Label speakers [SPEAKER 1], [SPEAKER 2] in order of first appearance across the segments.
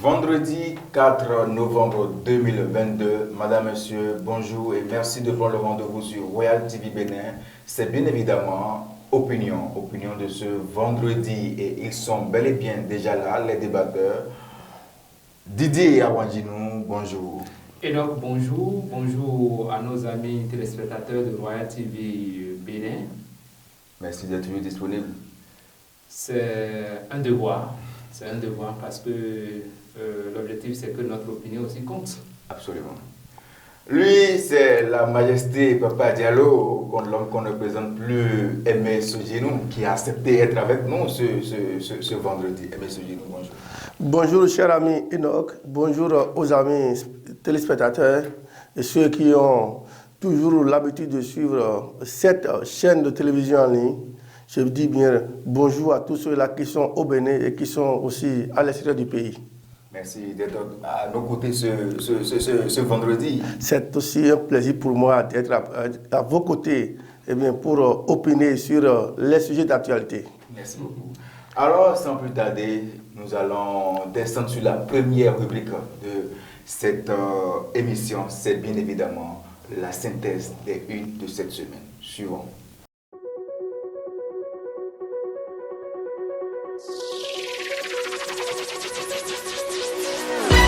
[SPEAKER 1] Vendredi 4 novembre 2022, Madame, Monsieur, bonjour et merci de prendre le rendez-vous sur Royal TV Bénin. C'est bien évidemment opinion de ce vendredi et ils sont bel et bien déjà là, les débatteurs. Didier Awanjinou, bonjour.
[SPEAKER 2] Enoch, bonjour. Bonjour à nos amis téléspectateurs de Royal TV Bénin.
[SPEAKER 1] Merci d'être toujours disponible.
[SPEAKER 2] C'est un devoir. C'est un devoir parce que l'objectif, c'est que notre opinion aussi compte.
[SPEAKER 1] Absolument. Lui, c'est la majesté Papa Diallo, l'homme qu'on ne présente plus, Aimé Sojenou, qui a accepté d'être avec nous ce vendredi. Aimé Sojenou, bonjour.
[SPEAKER 3] Bonjour, cher ami Enoch. Bonjour aux amis téléspectateurs et ceux qui ont toujours l'habitude de suivre cette chaîne de télévision en ligne. Je dis bien bonjour à tous ceux-là qui sont au Bénin et qui sont aussi à l'extérieur du pays.
[SPEAKER 1] Merci d'être à nos côtés ce vendredi.
[SPEAKER 3] C'est aussi un plaisir pour moi d'être à vos côtés pour opiner sur les sujets d'actualité.
[SPEAKER 1] Merci beaucoup. Alors, sans plus tarder, nous allons descendre sur la première rubrique de cette émission. C'est bien évidemment la synthèse des unes de cette semaine. Suivons.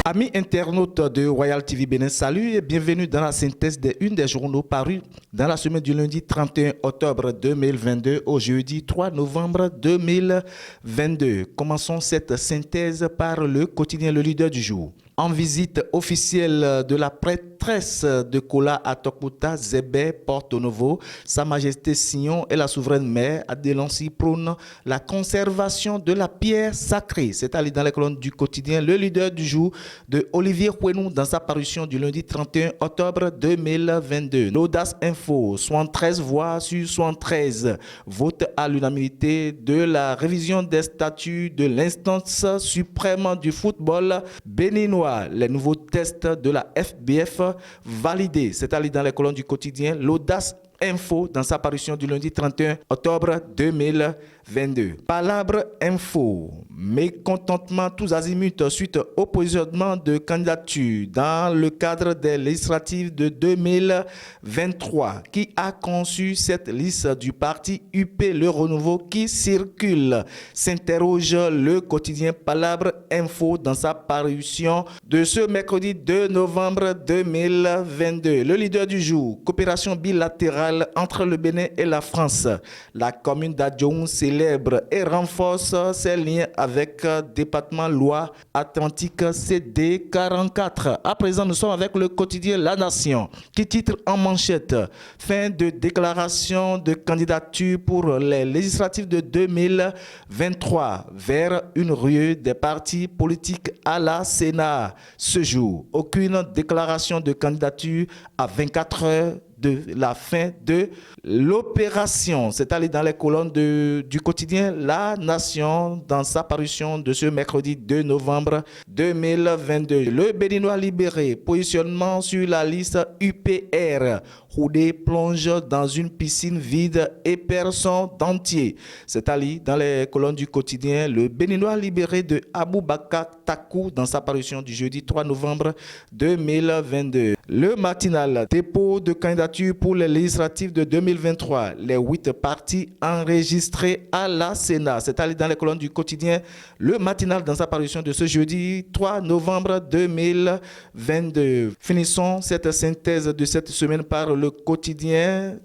[SPEAKER 4] Amis internautes de Royal TV Bénin, salut et bienvenue dans la synthèse des unes des journaux parus dans la semaine du lundi 31 octobre 2022 au jeudi 3 novembre 2022. Commençons cette synthèse par le quotidien Le Leader du jour. En visite officielle de la prêtresse de Kola à Tokmuta, Zébé Porto Novo, Sa Majesté Sion et la souveraine mère Adelansi prônent la conservation de la pierre sacrée. C'est allé dans les colonnes du quotidien Le Leader du jour de Olivier Kouenou dans sa parution du lundi 31 octobre 2022. L'Audace Info, 73 voix sur 73, vote à l'unanimité de la révision des statuts de l'instance suprême du football béninois. Les nouveaux tests de la FBF validés. C'est allé dans les colonnes du quotidien L'Audace Info dans sa parution du lundi 31 octobre 2022. Palabre Info. Mécontentement tous azimuts suite au positionnement de candidature dans le cadre des législatives de 2023. Qui a conçu cette liste du parti UP Le Renouveau qui circule? S'interroge le quotidien Palabre Info dans sa parution de ce mercredi 2 novembre 2022. Le leader du jour, coopération bilatérale entre le Bénin et la France. La commune d'Adjoun célèbre et renforce ses liens avec département Loire-Atlantique CD 44. À présent, nous sommes avec le quotidien La Nation qui titre en manchette fin de déclaration de candidature pour les législatives de 2023 vers une ruée des partis politiques à la Sénat. Ce jour, aucune déclaration de candidature à 24 heures de la fin de l'opération. C'est allé dans les colonnes du quotidien La Nation dans sa parution de ce mercredi 2 novembre 2022. Le Béninois libéré, positionnement sur la liste UPR. Houdé plonge dans une piscine vide et perd son dentier. C'est allé dans les colonnes du quotidien Le Béninois libéré de Aboubakar Takou dans sa parution du jeudi 3 novembre 2022. Le matinal, dépôt de candidature pour les législatives de 2023. Les 8 partis enregistrés à la Sénat. C'est allé dans les colonnes du quotidien Le matinal dans sa parution de ce jeudi 3 novembre 2022. Finissons cette synthèse de cette semaine par le quotidien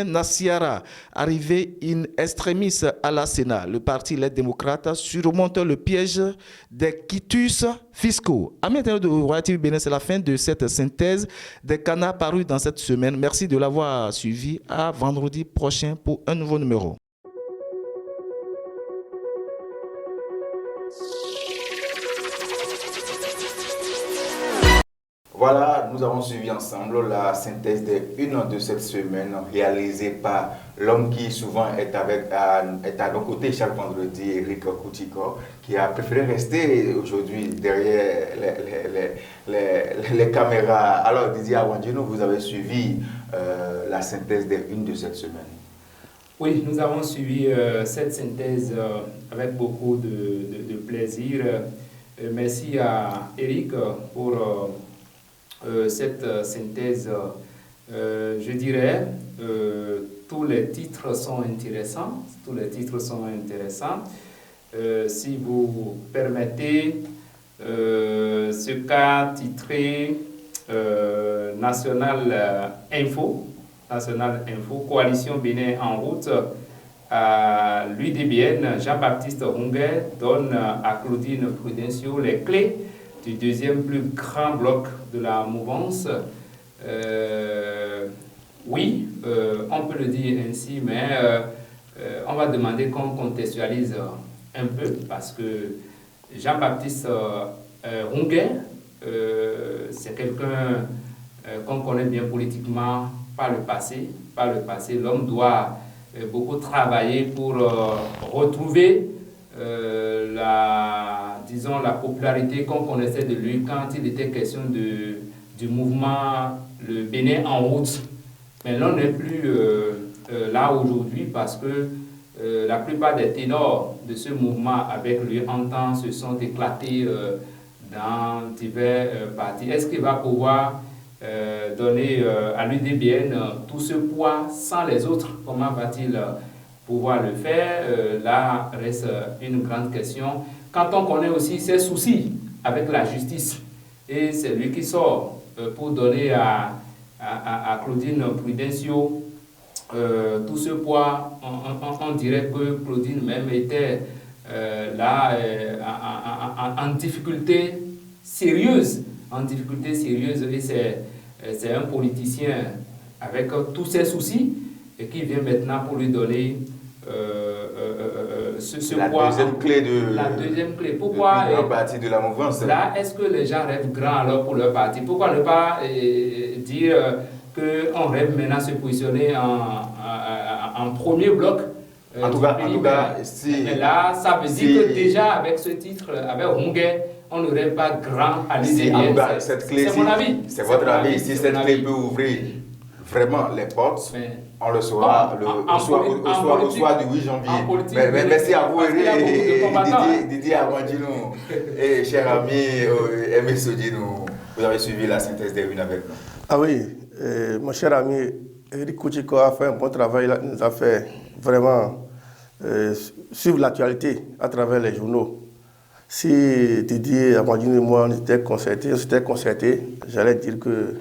[SPEAKER 4] Nasiara, arrivé in extremis à la Sénat. Le parti Les Démocrates surmonte le piège des quitus fiscaux. Amis internautes de Royal TV Bénin, c'est la fin de cette synthèse des canards parus dans cette semaine. Merci de l'avoir suivi. À vendredi prochain pour un nouveau numéro.
[SPEAKER 1] Voilà, nous avons suivi ensemble la synthèse des unes de cette semaine réalisée par l'homme qui souvent est à nos côtés chaque vendredi, Eric Koutiko, qui a préféré rester aujourd'hui derrière les caméras. Alors Didier Awanjinou, vous avez suivi la synthèse des unes de cette semaine.
[SPEAKER 2] Oui, nous avons suivi cette synthèse avec beaucoup de plaisir. Merci à Eric pour cette synthèse. Je dirais, tous les titres sont intéressants. Tous les titres sont intéressants. Si vous permettez, ce cas titré National Info, Coalition Bénin en route à l'UDBN, Jean-Baptiste Runguet donne à Claudine Prudencio les clés du deuxième plus grand bloc de la mouvance. Oui, on peut le dire ainsi, mais on va demander qu'on contextualise un peu parce que Jean-Baptiste Runguet, c'est quelqu'un qu'on connaît bien politiquement par le passé. L'homme doit beaucoup travailler pour retrouver la popularité qu'on connaissait de lui quand il était question du mouvement le Bénin en route. Mais l'on n'est plus là aujourd'hui parce que la plupart des ténors de ce mouvement avec lui en temps se sont éclatés dans divers partis. Est-ce qu'il va pouvoir donner à l'UDBN tout ce poids sans les autres? Comment va-t-il pouvoir le faire? Là reste une grande question. Quand on connaît aussi ses soucis avec la justice, et c'est lui qui sort pour donner à Claudine Prudencio tout ce poids, on dirait que Claudine même était là en difficulté sérieuse, et c'est un politicien avec tous ses soucis et qui vient maintenant pour lui donner ce poids. La deuxième clé. Pourquoi
[SPEAKER 1] partie de la mouvance.
[SPEAKER 2] Là, est-ce que les gens rêvent grand alors pour leur parti? Pourquoi ne pas dire qu'on rêve maintenant se positionner en premier bloc?
[SPEAKER 1] En tout cas, si...
[SPEAKER 2] Mais là, ça veut dire que déjà avec ce titre, avec Runguet, on ne rêve pas grand à l'UDBN. C'est mon avis.
[SPEAKER 1] C'est votre avis. Si cette clé peut ouvrir vraiment les portes, on le saura au soir du 8 janvier. Merci à vous, Didier Armandino et cher ami Aimé Sodino. Vous avez suivi la synthèse des unes avec nous.
[SPEAKER 3] Ah oui, mon cher ami Eric Koutiko a fait un bon travail. Il nous a fait vraiment suivre l'actualité à travers les journaux. Si Didier Armandino et moi on s'était concertés, j'allais dire que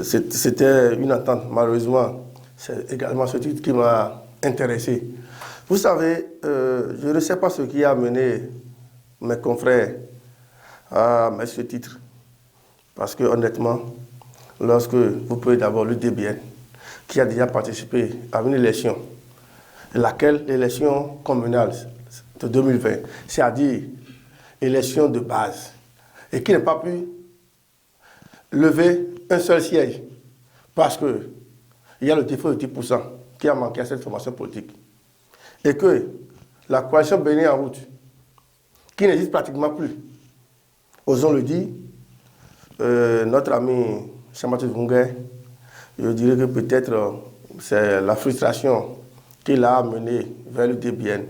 [SPEAKER 3] c'était une entente. Malheureusement, c'est également ce titre qui m'a intéressé. Vous savez, je ne sais pas ce qui a amené mes confrères à mettre ce titre. Parce que honnêtement, lorsque vous prenez d'abord l'UDBN, qui a déjà participé à une élection, l'élection communale de 2020, c'est-à-dire élection de base, et qui n'a pas pu lever un seul siège, parce qu'il y a le défaut de 10% qui a manqué à cette formation politique. Et que la coalition Bénin en route, qui n'existe pratiquement plus, osons le dire, notre ami Jean-Baptiste Runguet, je dirais que peut-être c'est la frustration qui l'a amené vers le DBN.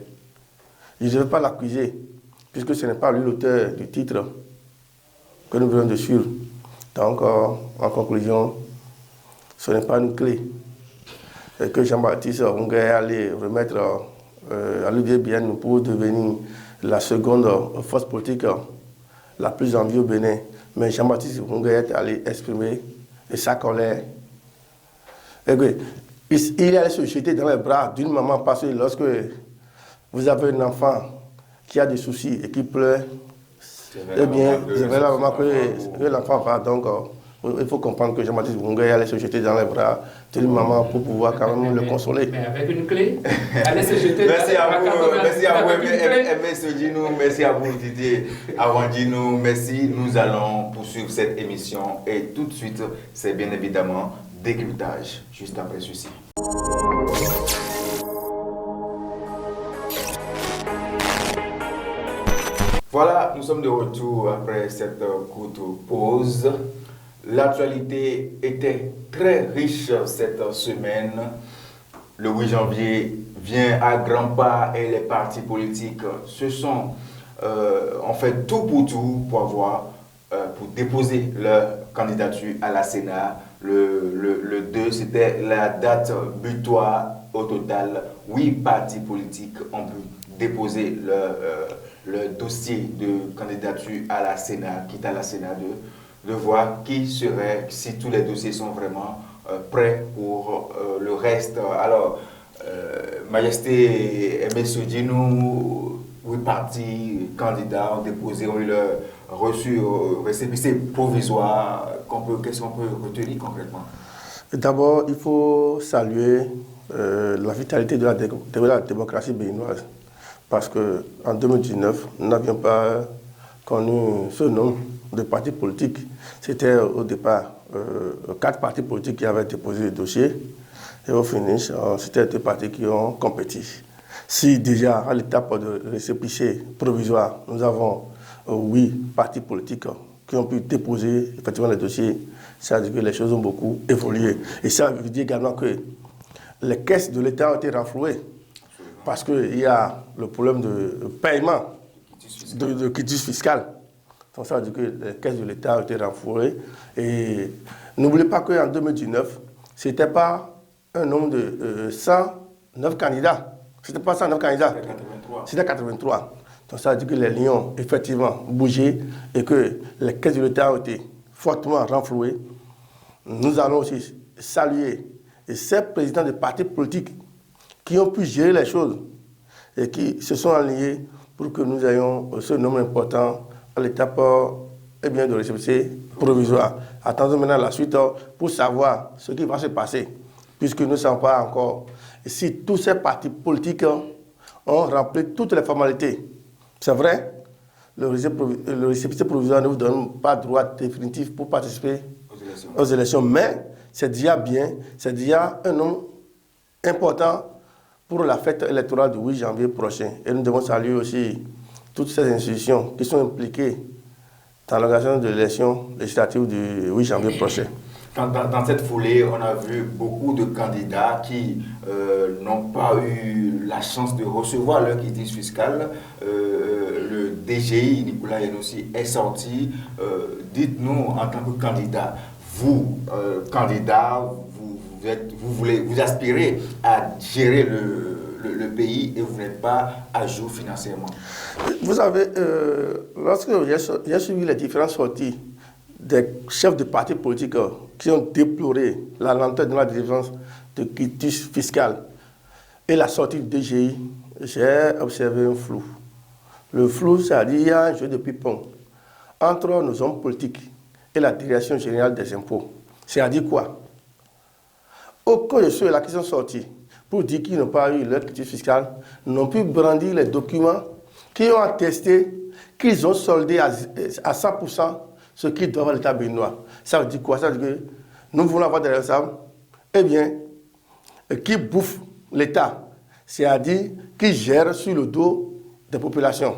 [SPEAKER 3] Je ne vais pas l'accuser, puisque ce n'est pas lui l'auteur du titre que nous venons de suivre. Donc, en conclusion, ce n'est pas une clé que Jean-Baptiste Runguet est allé remettre à l'UDBN pour devenir la seconde force politique la plus enviée au Bénin. Mais Jean-Baptiste Runguet est allé exprimer sa colère. Et il est allé se jeter dans les bras d'une maman parce que lorsque vous avez un enfant qui a des soucis et qui pleure, eh bien, c'est vrai la maman que l'enfant va. Donc, il faut comprendre que Jean-Baptiste Runguet allait se jeter dans les bras d'une maman pour pouvoir quand même le consoler.
[SPEAKER 2] Mais avec une clé, allez se jeter
[SPEAKER 1] merci à vous, Aimé Sodino, merci à vous, Didier Armandino, merci. Nous allons poursuivre cette émission et tout de suite, c'est bien évidemment décryptage, juste après ceci. Voilà, nous sommes de retour après cette courte pause. L'actualité était très riche cette semaine. Le 8 janvier vient à grands pas et les partis politiques se sont ont fait tout pour avoir, pour déposer leur candidature à la Sénat. Le 2, c'était la date butoir. Au total, 8 partis politiques ont pu déposer le dossier de candidature à la Sénat, quitte à la Sénat de voir qui serait, si tous les dossiers sont vraiment prêts pour le reste. Alors, Majesté M. nous 8 partis candidats ont déposé, ont eu leur reçu récépissé provisoire. Qu'est-ce qu'on peut retenir concrètement?
[SPEAKER 3] D'abord, il faut saluer la vitalité de la démocratie béninoise. Parce qu'en 2019, nous n'avions pas connu ce nombre de partis politiques. C'était au départ 4 partis politiques qui avaient déposé le dossier. Et au finish, c'était 2 partis qui ont compéti. Si déjà, à l'étape de récépissé provisoire, nous avons 8 partis politiques qui ont pu déposer effectivement le dossier, ça veut dire que les choses ont beaucoup évolué. Et ça veut dire également que les caisses de l'État ont été renflouées. Parce qu'il y a le problème de paiement, de quitus fiscal. Donc ça veut dire que les caisses de l'État ont été renflouées. Et n'oubliez pas qu'en 2019, ce n'était pas un nombre de 109 candidats. Ce n'était pas 109 candidats. C'était 83. Donc ça veut dire que les lions ont effectivement bougé et que les caisses de l'État ont été fortement renflouées. Nous allons aussi saluer ces présidents de partis politiques qui ont pu gérer les choses et qui se sont alliés pour que nous ayons ce nombre important à l'étape de récépissé provisoire. Attendons maintenant la suite pour savoir ce qui va se passer, puisque nous ne savons pas encore si tous ces partis politiques ont rempli toutes les formalités. C'est vrai, le récépissé provisoire ne vous donne pas droit définitif pour participer aux élections, mais c'est déjà bien, c'est déjà un nombre important pour la fête électorale du 8 janvier prochain. Et nous devons saluer aussi toutes ces institutions qui sont impliquées dans l'organisation de l'élection législative du 8 janvier prochain.
[SPEAKER 1] Dans cette foulée, on a vu beaucoup de candidats qui n'ont pas eu la chance de recevoir leur quitus fiscal. Le DGI, Nicolas Yenossi, est sorti. Dites-nous, en tant que candidat, vous, candidat, vous aspirez à gérer le pays et vous n'êtes pas à jour financièrement.
[SPEAKER 3] Vous savez, lorsque j'ai suivi les différentes sorties des chefs de partis politiques qui ont déploré la lenteur de la délivrance de quitus fiscal et la sortie du DGI, j'ai observé un flou. Le flou, c'est-à-dire qu'il y a un jeu de ping-pong entre nos hommes politiques et la direction générale des impôts. C'est-à-dire quoi? Aucun de ceux-là qui sont sortis pour dire qu'ils n'ont pas eu leur quitus fiscal n'ont pu brandir les documents qui ont attesté qu'ils ont soldé à 100% ce qu'ils doivent à l'État béninois. Ça veut dire quoi? Ça veut dire que nous voulons avoir des responsables, eh bien, qui bouffent l'État, c'est-à-dire qui gèrent sur le dos des populations.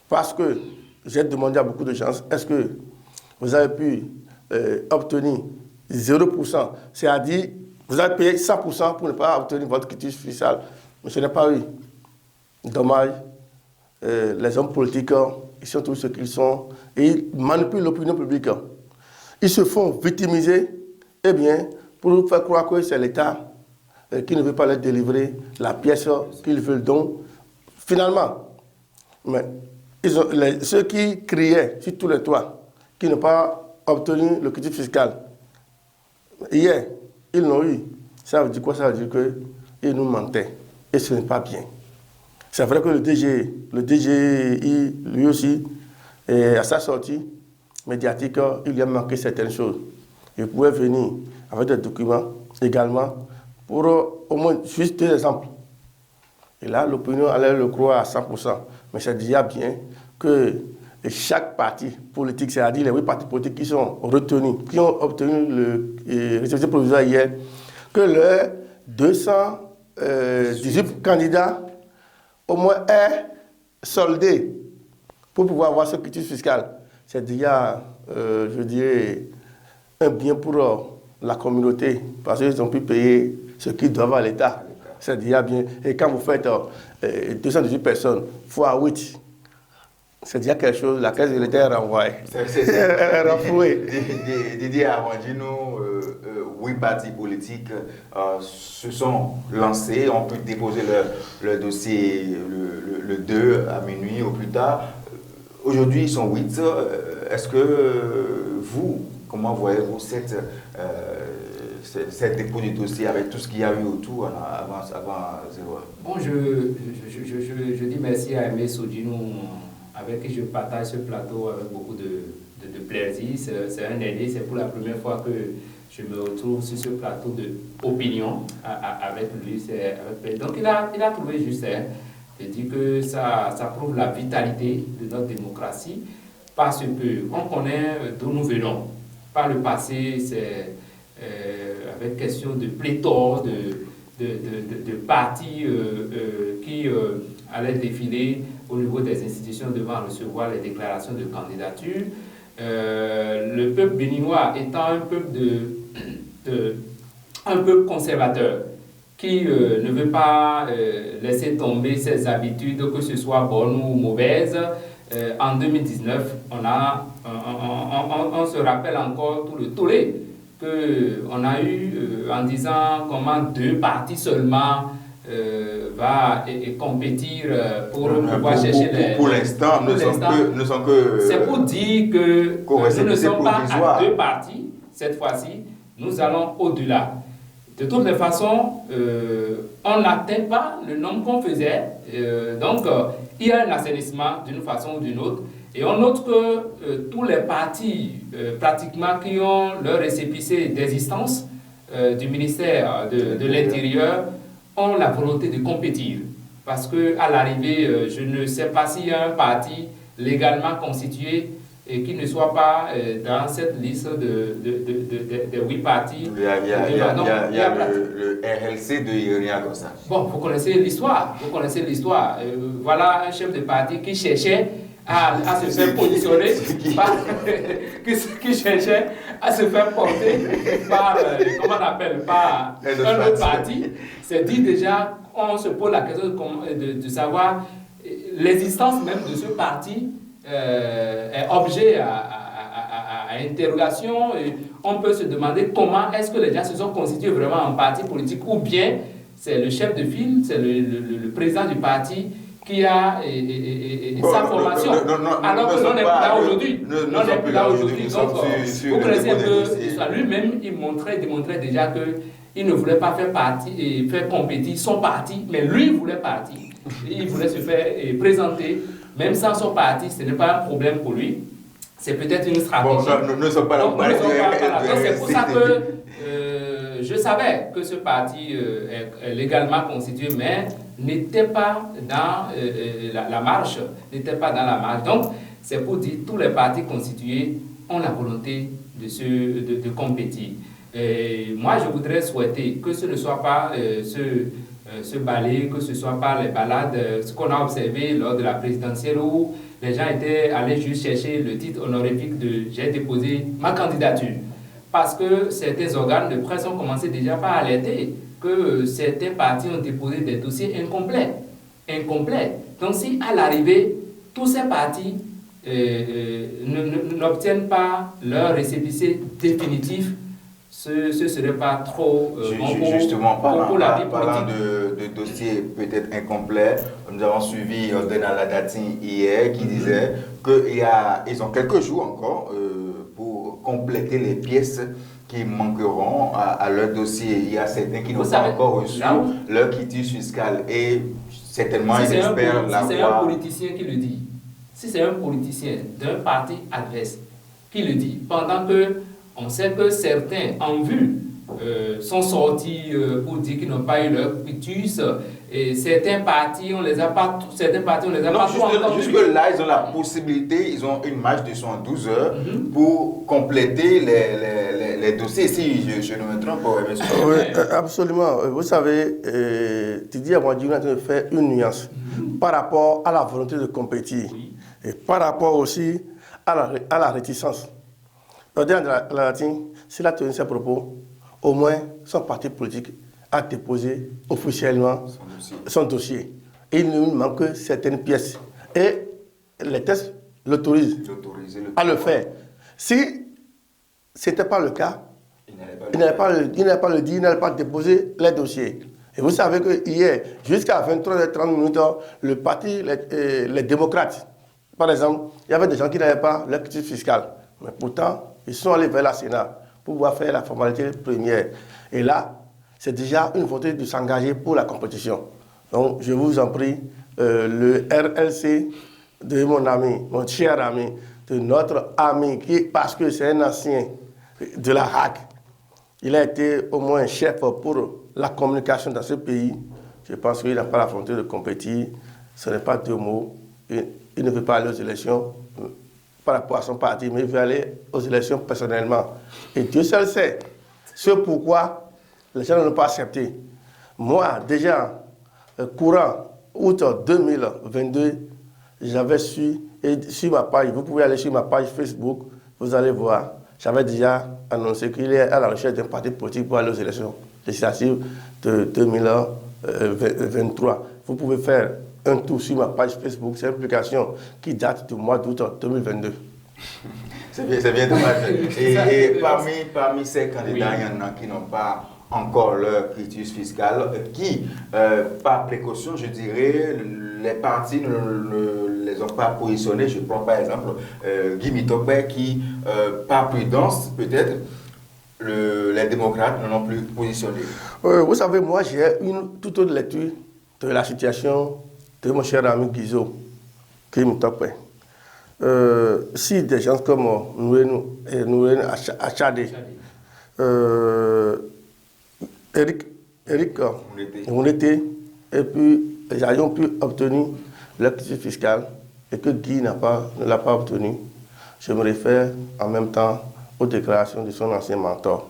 [SPEAKER 3] Parce que j'ai demandé à beaucoup de gens, est-ce que vous avez pu obtenir 0%, c'est-à-dire vous avez payé 100% pour ne pas obtenir votre quitus fiscal, mais ce n'est pas eu. Dommage, les hommes politiques, ils sont tous ce qu'ils sont, et ils manipulent l'opinion publique. Ils se font victimiser, eh bien, pour faire croire que c'est l'État qui ne veut pas leur délivrer la pièce qu'ils veulent donc. Finalement, mais ceux qui criaient sur tous les toits, qui n'ont pas obtenu le quitus fiscal, hier, ils l'ont eu. Ça veut dire quoi? Ça veut dire qu'ils nous mentaient. Et ce n'est pas bien. C'est vrai que le DGI, lui aussi, à sa sortie médiatique, il lui a manqué certaines choses. Il pouvait venir avec des documents également pour au moins juste 2 exemples. Et là, l'opinion allait le croire à 100%. Mais c'est déjà bien que chaque parti politique, c'est-à-dire les 8 partis politiques qui sont retenus, qui ont obtenu le récépissé provisoire hier, que leurs 218 candidats au moins aient soldé pour pouvoir avoir ce quitus fiscal. C'est déjà, je dirais, un bien pour la communauté, parce qu'ils ont pu payer ce qu'ils doivent à l'État. C'est déjà bien. Et quand vous faites 218 personnes fois 8, c'est déjà quelque chose, la caisse était renvoyée.
[SPEAKER 1] C'est renfloué. Didier Armandino, 8 partis politiques se sont lancés, ont pu déposer leur dossier le 2 à minuit au plus tard. Aujourd'hui, ils sont 8. Est-ce que vous, comment voyez-vous cette dépôt du dossier avec tout ce qu'il y a eu autour avant 0 heure?
[SPEAKER 2] Bon, je dis merci à Aimé Sodinou, avec qui je partage ce plateau avec beaucoup de plaisir. C'est un aîné, c'est pour la première fois que je me retrouve sur ce plateau d'opinion avec lui. Donc il a trouvé juste. Je dis que ça prouve la vitalité de notre démocratie parce qu'on connaît d'où nous venons. Par le passé, c'est avec question de pléthore de partis qui allaient défiler au niveau des institutions devant recevoir les déclarations de candidature. Le peuple béninois étant un peuple un peu conservateur, qui ne veut pas laisser tomber ses habitudes, que ce soit bonnes ou mauvaises. En 2019, on se rappelle encore tout le tollé qu'on a eu en disant comment 2 partis seulement va compétir pour pouvoir chercher les...
[SPEAKER 1] Pour l'instant, ne sont que...
[SPEAKER 2] C'est pour dire que nous ne sommes pas à 2 partis, cette fois-ci, nous allons au-delà. De toutes les façons, on n'atteint pas le nombre qu'on faisait, donc il y a un assainissement d'une façon ou d'une autre, et on note que tous les partis pratiquement qui ont leur récépissé d'existence du ministère de l'Intérieur ont la volonté de compétir, parce qu'à l'arrivée, je ne sais pas s'il y a un parti légalement constitué et qui ne soit pas dans cette liste de 8 partis.
[SPEAKER 1] Il y a le RLC de Irien comme ça.
[SPEAKER 2] Bon, vous connaissez l'histoire. Voilà un chef de parti qui cherchait à se faire positionner, qui cherchait à se faire porter par, comment on appelle, par un autre parti. C'est dit déjà, on se pose la question de savoir l'existence même de ce parti. Est objet à interrogation, et on peut se demander comment est-ce que les gens se sont constitués vraiment en parti politique, ou bien c'est le chef de file, c'est le président du parti qui a sa formation, alors que l'on n'est plus là aujourd'hui. Donc, vous connaissez un peu, lui-même, il démontrait déjà qu'il ne voulait pas faire compétir son parti, mais lui voulait partir. Il voulait se faire présenter. Même sans son parti, ce n'est pas un problème pour lui. C'est peut-être une stratégie.
[SPEAKER 1] Bon, nous ne sommes pas là.
[SPEAKER 2] Donc, c'est pour ça que je savais que ce parti est légalement constitué, mais n'était pas dans la marche. Donc, c'est pour dire que tous les partis constitués ont la volonté de compétir. Et moi, je voudrais souhaiter que ce ne soit pas ce balai, que ce soit pas les balades, ce qu'on a observé lors de la présidentielle où les gens étaient allés juste chercher le titre honorifique de « j'ai déposé ma candidature ». Parce que certains organes de presse ont commencé déjà par alerter que certains partis ont déposé des dossiers incomplets. Donc si à l'arrivée, tous ces partis n'obtiennent pas leur récépissé définitif, ce ne serait pas trop
[SPEAKER 1] justement,
[SPEAKER 2] pour la vie politique.
[SPEAKER 1] Parlant de dossiers peut-être incomplets, nous avons suivi dans la datine hier qui disait qu'ils ont quelques jours encore pour compléter les pièces qui manqueront à leur dossier. Il y a certains qui n'ont pas encore reçu leur quitus fiscal et certainement ils espèrent l'avoir.
[SPEAKER 2] Si c'est un politicien qui le dit, si c'est un politicien d'un parti adverse qui le dit, pendant que on sait que certains, en vue, sont sortis pour dire qu'ils n'ont pas eu leur quitus. Et certains partis, on les a pas trop entendus.
[SPEAKER 1] Jusque là, ils ont la possibilité, ils ont une marge de 112 heures pour compléter les dossiers. Si je ne me trompe pas, monsieur.
[SPEAKER 3] Oui, absolument. Vous savez, Didier Armandino est en train de faire une nuance par rapport à la volonté de compétir et par rapport aussi à la réticence. Dans la latine, s'il a tenu ses propos, au moins son parti politique a déposé officiellement son dossier. Et il nous manque certaines pièces. Et les tests l'autorise à le faire. Si ce n'était pas le cas, il n'allait pas le dire, il n'allait pas déposer les dossiers. Et vous savez que hier, jusqu'à 23h30, le parti, les démocrates, par exemple, il y avait des gens qui n'avaient pas leur quitus fiscal. Mais pourtant, ils sont allés vers la Sénat pour pouvoir faire la formalité première. Et là, c'est déjà une volonté de s'engager pour la compétition. Donc, je vous en prie, le RLC de mon ami, mon cher ami, de notre ami, parce que c'est un ancien de la HAC, il a été au moins chef pour la communication dans ce pays. Je pense qu'il n'a pas la volonté de compétir. Ce n'est pas deux mots. Il ne veut pas aller aux élections par rapport à son parti, mais il veut aller aux élections personnellement. Et Dieu seul sait ce pourquoi les gens n'ont pas accepté. Moi, déjà, courant août 2022, j'avais su, et sur ma page, vous pouvez aller sur ma page Facebook, vous allez voir, j'avais déjà annoncé qu'il est à la recherche d'un parti politique pour aller aux élections législatives de 2023. Vous pouvez faire un tour sur ma page Facebook, c'est une publication qui date du mois d'août 2022.
[SPEAKER 1] C'est bien dommage. Et parmi ces candidats, il y en a qui n'ont pas encore leur quitus fiscal, qui, par précaution, je dirais, les partis ne les ont pas positionnés. Je prends par exemple Guy Mitokpe qui, par prudence peut-être, les démocrates ne l'ont plus positionné.
[SPEAKER 3] Vous savez, moi j'ai une toute autre lecture de la situation de mon cher ami Guizot, Guy Mitokpe. Si des gens comme Nouren Achade, Eric Mounete, et puis ils ont pu obtenir leur quitus fiscal et que Guy ne l'a pas obtenu, je me réfère en même temps aux déclarations de son ancien mentor.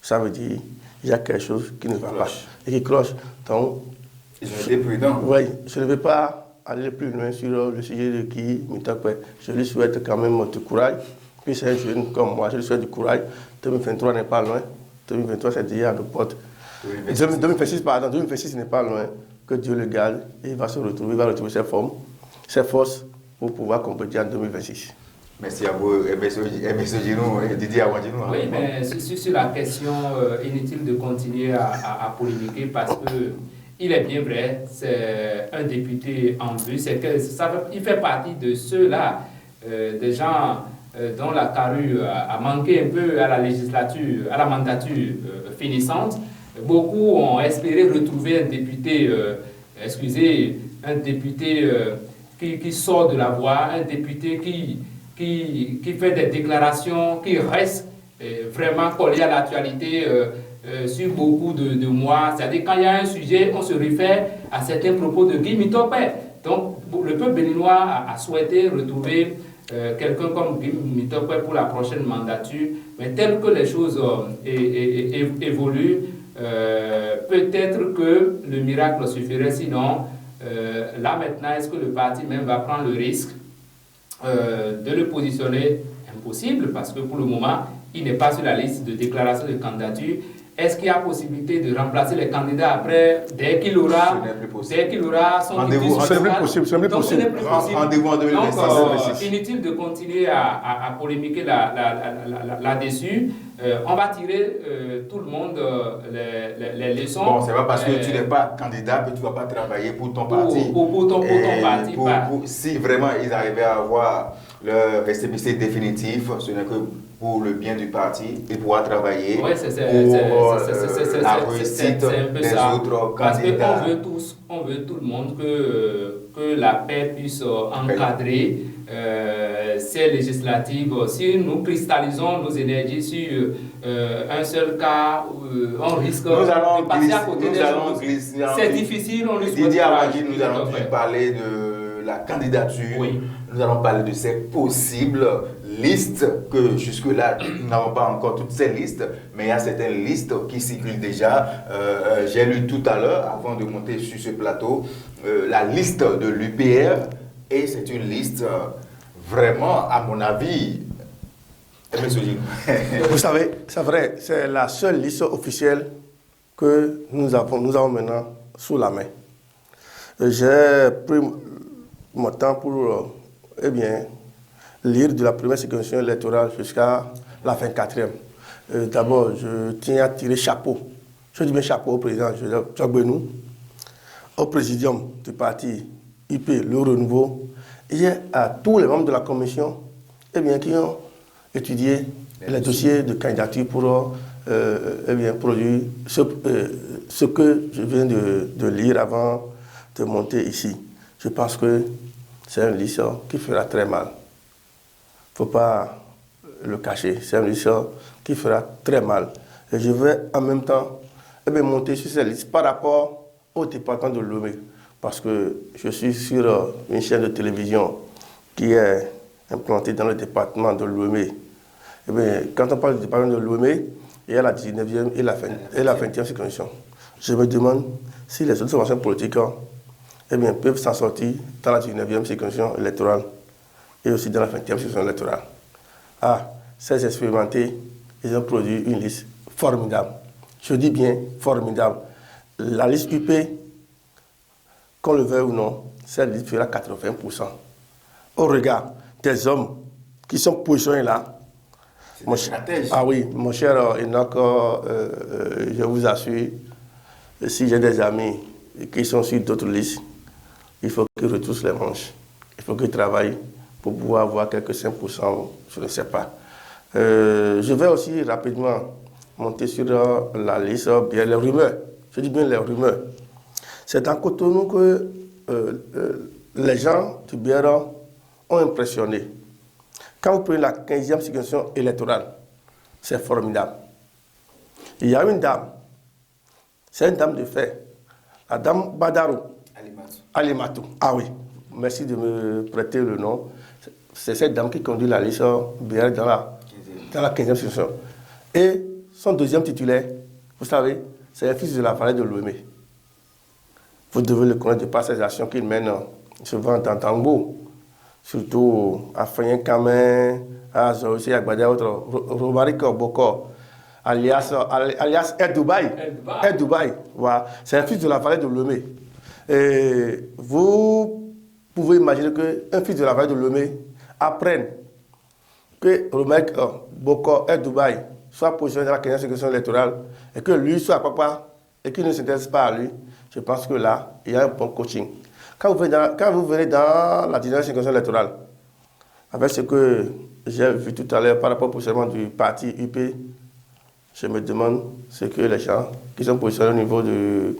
[SPEAKER 3] Ça veut dire qu'il y a quelque chose qui ne va pas et qui cloche. Donc,
[SPEAKER 1] ils ont été prudents.
[SPEAKER 3] Oui, je ne vais pas aller plus loin sur le sujet de Guy Mitokpe. Je lui souhaite quand même du courage. Puis c'est un jeune comme moi, je lui souhaite du courage. 2023 n'est pas loin. 2023, c'est déjà à nos portes. 2026 n'est pas loin. Que Dieu le garde. Et il va se retrouver, il va retrouver ses forces pour pouvoir compétir en 2026.
[SPEAKER 1] Merci à vous, M. Ginou et Didier Awadjinou.
[SPEAKER 2] Oui, mais sur la question, inutile de continuer à polémiquer parce que il est bien vrai, c'est un député en vue, il fait partie de ceux-là, des gens dont la carrure a manqué un peu à la législature, à la mandature finissante. Beaucoup ont espéré retrouver un député, un député qui sort de la voie, un député qui fait des déclarations, qui reste vraiment collé à l'actualité sur beaucoup de mois. C'est-à-dire quand il y a un sujet, on se réfère à certains propos de Guy Mitokpe. Donc le peuple béninois a souhaité retrouver quelqu'un comme Guy Mitokpe pour la prochaine mandature, mais tel que les choses évoluent, peut-être que le miracle suffirait, sinon là maintenant, est-ce que le parti même va prendre le risque de le positionner? Impossible, parce que pour le moment, il n'est pas sur la liste de déclaration de candidature. Est-ce qu'il y a possibilité de remplacer les candidats après, dès qu'il aura son quitus fiscal?
[SPEAKER 3] Ce n'est plus possible.
[SPEAKER 1] Rendez-vous en 2026.
[SPEAKER 2] Donc, inutile de continuer à polémiquer là-dessus. On va tirer tout le monde les leçons.
[SPEAKER 1] Bon, c'est pas parce que tu n'es pas candidat que tu ne vas pas travailler pour ton parti.
[SPEAKER 2] Pour ton parti.
[SPEAKER 1] Si vraiment ils arrivaient à avoir leur récépissé définitif, ce n'est que pour le bien du parti et pouvoir travailler pour la réussite des autres candidats.
[SPEAKER 2] Parce qu'on veut tout le monde que la paix puisse encadrer ces législatives. Si nous cristallisons nos énergies sur un seul cas, on risque de passer à côté des choses. C'est difficile, on le souhaite.
[SPEAKER 1] Didier Awadjinou, nous allons plus parler de la candidature.
[SPEAKER 2] Oui.
[SPEAKER 1] Nous allons parler de ces possibles listes que jusque-là, nous n'avons pas encore toutes ces listes, mais il y a certaines listes qui circulent déjà. J'ai lu tout à l'heure, avant de monter sur ce plateau, la liste de l'UPR, et c'est une liste vraiment, à mon avis,
[SPEAKER 3] vous savez, c'est vrai, c'est la seule liste officielle que nous avons maintenant sous la main. J'ai pris mon temps pour lire de la première circonscription électorale jusqu'à la 24e. D'abord, je tiens à tirer chapeau. Je dis bien chapeau au président Jacques Benou, au présidium du parti UP Le Renouveau, et à tous les membres de la commission qui ont étudié les dossiers de candidature pour produire ce que je viens de lire avant de monter ici. Je pense que c'est un liste qui fera très mal. Il ne faut pas le cacher. C'est un liste qui fera très mal. Et je vais en même temps monter sur cette liste par rapport au département de Lomé. Parce que je suis sur une chaîne de télévision qui est implantée dans le département de Lomé. Quand on parle du département de Lomé, il y a la 19e et la 20e circonscription. Je me demande si les autres formations politiques peuvent s'en sortir dans la 19e circonscription électorale et aussi dans la 20e circonscription électorale. Ces expérimentés, ils ont produit une liste formidable. Je dis bien formidable. La liste UP, qu'on le veuille ou non, cette liste fera 80%. Au regard des hommes qui sont positionnés là. Mon cher Enoch, je vous assure, si j'ai des amis qui sont sur d'autres listes, il faut qu'ils retroussent les manches. Il faut qu'ils travaillent pour pouvoir avoir quelques 5%, je ne sais pas. Je vais aussi rapidement monter sur la liste, bien les rumeurs. Je dis bien les rumeurs. C'est dans Cotonou que les gens du Biera ont impressionné. Quand vous prenez la 15e circonscription électorale, c'est formidable. Il y a une dame, c'est une dame de fait, la dame Badaro Alimatou. Ah oui, merci de me prêter le nom. C'est cette dame qui conduit la liste Biera dans la 15e circonscription. Et son deuxième titulaire, vous savez, c'est le fils de la vallée de Lomé. Vous devez le connaître de par ses actions qu'il mène souvent dans Tango. Surtout à Fanyen Kamen, à Zorossi, à Gbadia, Romaric Boko, alias Air Dubaï. Air Dubaï, voilà. C'est un fils de la vallée de Lomé. Et vous pouvez imaginer qu'un fils de la vallée de Lomé apprenne que Romaric Boko, Air Dubaï, soit positionné dans la 15e circonscription électorale et que lui soit papa et qu'il ne s'intéresse pas à lui. Je pense que là, il y a un bon coaching. Quand vous venez dans la 19e circonscription électorale, avec ce que j'ai vu tout à l'heure par rapport au positionnement du parti UP, je me demande ce que les gens qui sont positionnés au niveau de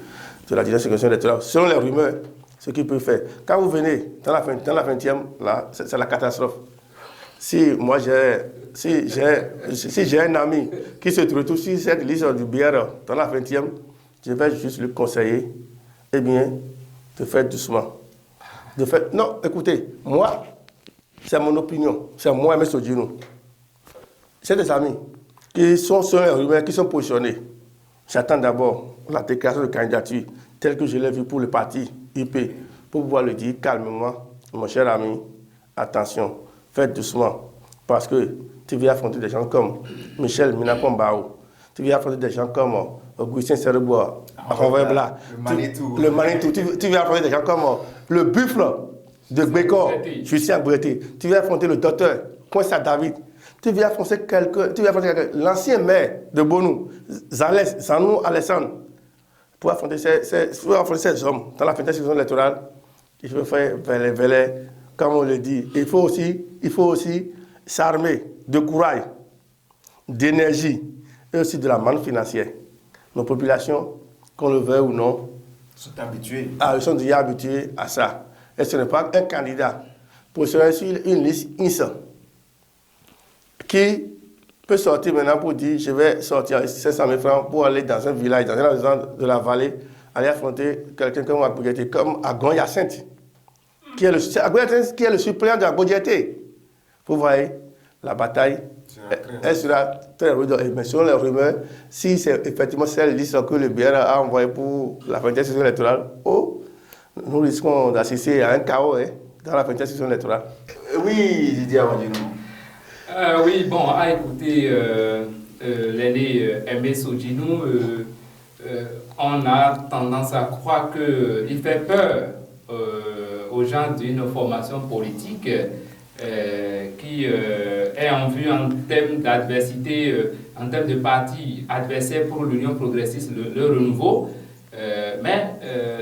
[SPEAKER 3] la 19e circonscription électorale, selon les rumeurs, ce qu'ils peuvent faire. Quand vous venez dans la 20e, là, c'est la catastrophe. Si j'ai un ami qui se trouve sur cette liste du BR dans la 20e, je vais juste lui conseiller, de faire doucement. Non, écoutez, moi, c'est mon opinion, c'est moi, M. Sodjinou. J'ai des amis qui sont sur les rumeurs, qui sont positionnés. J'attends d'abord la déclaration de candidature telle que je l'ai vue pour le parti UP, pour pouvoir le dire calmement, mon cher ami, attention, faites doucement, parce que tu viens affronter des gens comme Michel Minapombao, tu viens affronter des gens comme Augustin Serrebois, le Manitou, tu viens affronter des gens comme le buffle de Bécor, Lucien Breté, tu viens affronter le docteur Coinsa David, tu viens affronter l'ancien maire de Bonou, Zanou Alessandre, pour affronter ces hommes dans la fin de la saison électorale. Il faut faire vélé, comme on le dit. Il faut aussi s'armer de courage, d'énergie et aussi de la manne financière. Nos populations, qu'on le veuille ou non,
[SPEAKER 1] sont habituées.
[SPEAKER 3] Ils sont déjà habitués à ça. Et ce n'est pas un candidat pour se sur une liste INSA qui peut sortir maintenant pour dire je vais sortir 500 000 francs pour aller dans un village, dans un région de la vallée, aller affronter quelqu'un comme Agbodjeté, comme Agon Hyacinthe, qui est le suppléant d'Agbodjeté. Vous voyez, la bataille, elle sera très rude. Mais selon les rumeurs, si c'est effectivement celle liste que le BR a envoyée pour la 20e session électorale, nous risquons d'assister à un chaos dans la 20e session électorale.
[SPEAKER 1] Oui, Didier Amandino.
[SPEAKER 2] Oui, bon, à écouter l'aîné Aimé Sodjinou, on a tendance à croire qu'il fait peur aux gens d'une formation politique qui est en vue en termes d'adversité, en termes de parti adversaire pour l'Union progressiste, le renouveau. Mais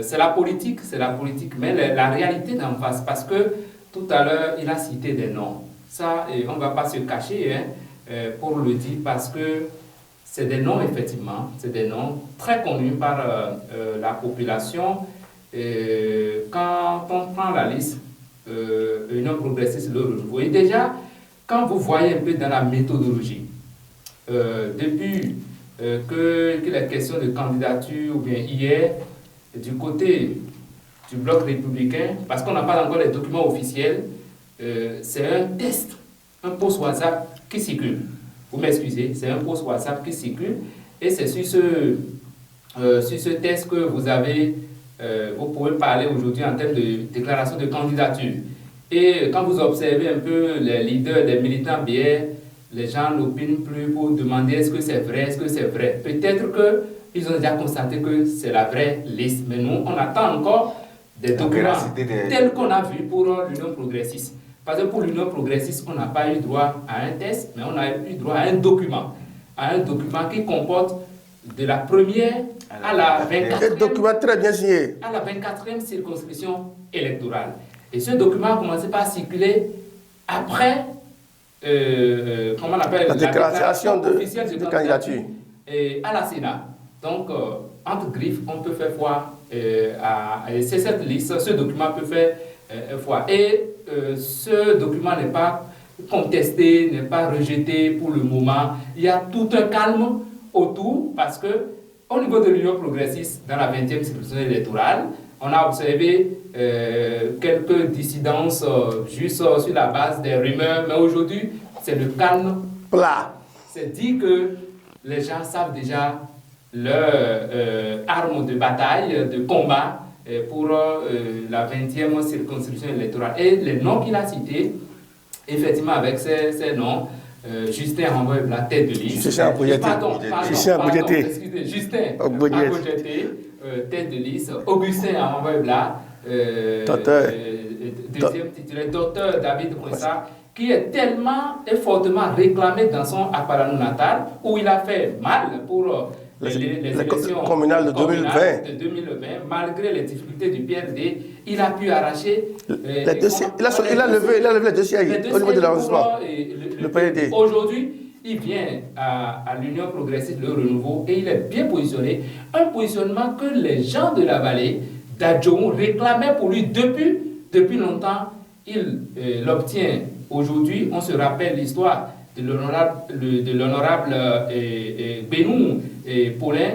[SPEAKER 2] c'est la politique, mais la réalité d'en face, parce que tout à l'heure, il a cité des noms. Ça, on ne va pas se cacher pour le dire, parce que c'est des noms, effectivement, c'est des noms très connus par la population. Quand on prend la liste, Union progressiste, le renouveau, et déjà, quand vous voyez un peu dans la méthodologie, depuis qu'il est question de candidature, ou bien hier, du côté du bloc républicain, parce qu'on n'a pas encore les documents officiels, c'est un test, un post WhatsApp qui circule. Vous m'excusez, c'est un post WhatsApp qui circule, et c'est sur ce test que vous avez, vous pouvez parler aujourd'hui en termes de déclaration de candidature. Et quand vous observez un peu les leaders des militants BR, les gens n'opinent plus pour demander est-ce que c'est vrai, Peut-être qu'ils ont déjà constaté que c'est la vraie liste, mais nous, on attend encore des documents tels qu'on a vu pour l'Union progressiste. Parce que pour l'Union progressiste, on n'a pas eu droit à un test, mais on a eu droit à un document qui comporte de la première à la 24e,
[SPEAKER 3] document très bien signé.
[SPEAKER 2] À la 24e circonscription électorale. Et ce document a commencé par circuler après comment on appelle,
[SPEAKER 3] la déclaration
[SPEAKER 2] officielle
[SPEAKER 3] de candidature
[SPEAKER 2] à la Sénat. Donc, entre griffes, on peut faire foi c'est cette liste, ce document peut faire foi. Et ce document n'est pas contesté, n'est pas rejeté pour le moment. Il y a tout un calme autour, parce que au niveau de l'Union progressiste, dans la 20e circonscription électorale, on a observé quelques dissidences juste sur la base des rumeurs, mais aujourd'hui, c'est le calme
[SPEAKER 3] plat.
[SPEAKER 2] C'est dit que les gens savent déjà leur arme de bataille, de combat pour la 20e circonscription électorale. Et les noms qu'il a cités, effectivement, avec ces noms, Justin Renvoy-Blas, tête de liste.
[SPEAKER 3] Justin Abodjeté,
[SPEAKER 2] tête de liste. Augustin Renvoy-Blas, deuxième titulaire, docteur David Kwesa, qui est tellement et fortement réclamé dans son Apalano natal, où il a fait mal pour les élections
[SPEAKER 3] communales de 2020.
[SPEAKER 2] Malgré les difficultés du PRD, il a pu arracher
[SPEAKER 3] il a levé les dossiers au niveau de l'arrondissement. Le PRD.
[SPEAKER 2] Aujourd'hui, il vient à l'Union progressiste, le renouveau, et il est bien positionné. Un positionnement que les gens de la vallée d'Adjoum réclamaient pour lui depuis longtemps. Il l'obtient aujourd'hui. On se rappelle l'histoire de l'honorable Benoît Paulin,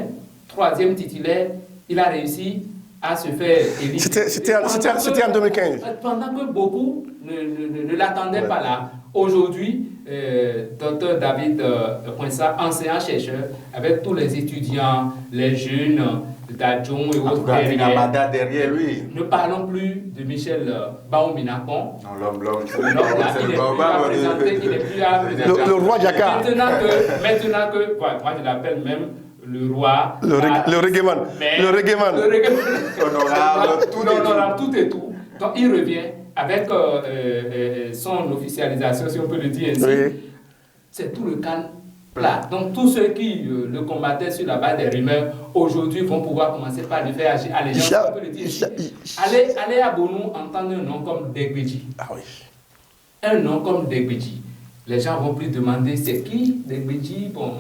[SPEAKER 2] 3e titulaire. Il a réussi à se faire élire.
[SPEAKER 3] C'était en 2015.
[SPEAKER 2] Pendant que beaucoup ne l'attendaient pas là. Aujourd'hui, Dr David Kwesa, enseignant-chercheur, avec tous les étudiants, les jeunes d'Adjoum et autres
[SPEAKER 1] derrière lui.
[SPEAKER 2] Ne parlons plus de Michel Baouminakon.
[SPEAKER 1] Non, l'homme.
[SPEAKER 2] Il n'est plus à présenter.
[SPEAKER 3] Le roi Jaka.
[SPEAKER 2] Maintenant que moi je l'appelle même le roi.
[SPEAKER 3] Le reggaeman.
[SPEAKER 2] Honorable, tout et tout. Donc il revient avec son officialisation, si on peut le dire ainsi.
[SPEAKER 3] Oui. C'est
[SPEAKER 2] tout le calme plat. Donc tous ceux qui le combattaient sur la base des rumeurs, aujourd'hui vont pouvoir commencer par lui faire allégeance, on peut le dire ainsi. Allez à Bonou entendre un nom comme Degbeji.
[SPEAKER 3] Ah oui.
[SPEAKER 2] Un nom comme Degbeji. Les gens vont plus demander c'est qui Degbeji. Bon,